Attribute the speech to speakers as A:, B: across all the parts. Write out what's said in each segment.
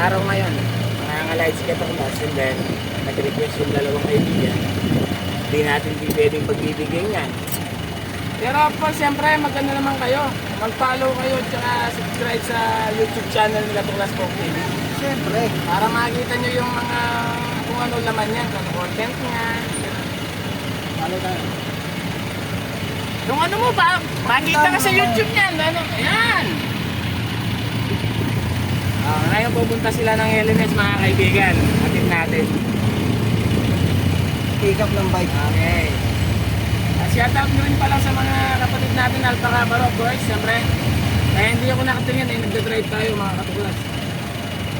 A: araw ngayon, nangangalight si Katuklas, and then, nag-request yung dalawang kaibigan. Hindi natin pwedeng pagbibigyan yan. Pero po, siyempre, maganda naman kayo. Mag-follow kayo, tsaka subscribe sa YouTube channel nila Tuklas Folk TV.
B: Siyempre.
A: Para makita nyo yung mga, kung ano laman yan, kung ano content niya.
B: Ano tayo?
A: Yung ano mo ba, makita ka sa YouTube niyan, ano, ayan. Ngayon pupunta sila ng LMS mga kaibigan. Atid natin.
B: Pick up ng bike.
A: Okay. Shout out nyo rin pala sa mga kapatid natin, Alpha Cabaro, of course, siyempre. Kaya hindi ako nakatingin, nagdadrive tayo mga katuklas.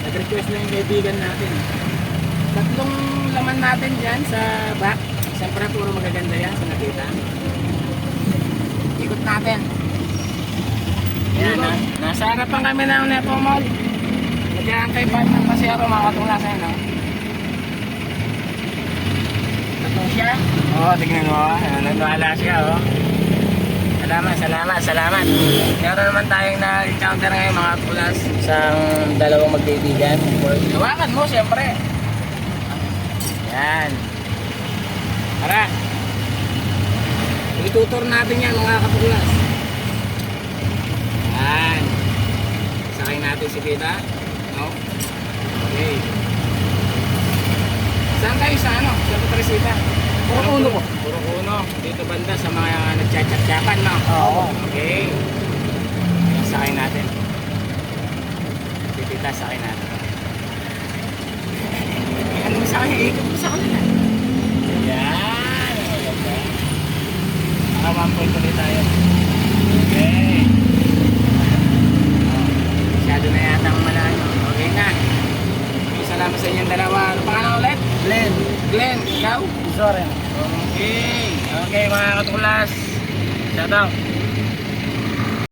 A: Nag-request na yung kaibigan natin. Tatlong laman natin dyan sa back. Siyempre, puro magaganda yan sa nakita. Ikot natin. Yan, nasa harapan kami ng Nepo Mall. Nag-aantay pa ng pasero mga katuklas eh, no? Ito siya. Oo, tignan mo. Nanwala siya, oh. Salamat. Meron naman tayong na-encounter ngayon mga katuklas. Isang dalawang magkaibigan. Hawakan mo, siyempre. Yan. Tara. Itutur natin yan mga katuklas. Yan. Sakay natin si Tita. No? Okay. Saan kayo sa ano? Sa Patrisita?
B: Puro uno po.
A: Puro uno. Dito banda sa mga nagchat-chat-chapan, no?
B: Oo.
A: Okay. Sakay natin. Si Tita, sakay natin. Ano mo sa kanya? Ikot mo sa kanila. Yan. Naka 1 point ulit tayo. Okay. Masyado na yata ang malayo. Okay na. Salamat sa inyong dalawa. Ano pangalan ulit? Glenn, ikaw?
B: Soren.
A: Okay. Okay mga katuklas. Shout out.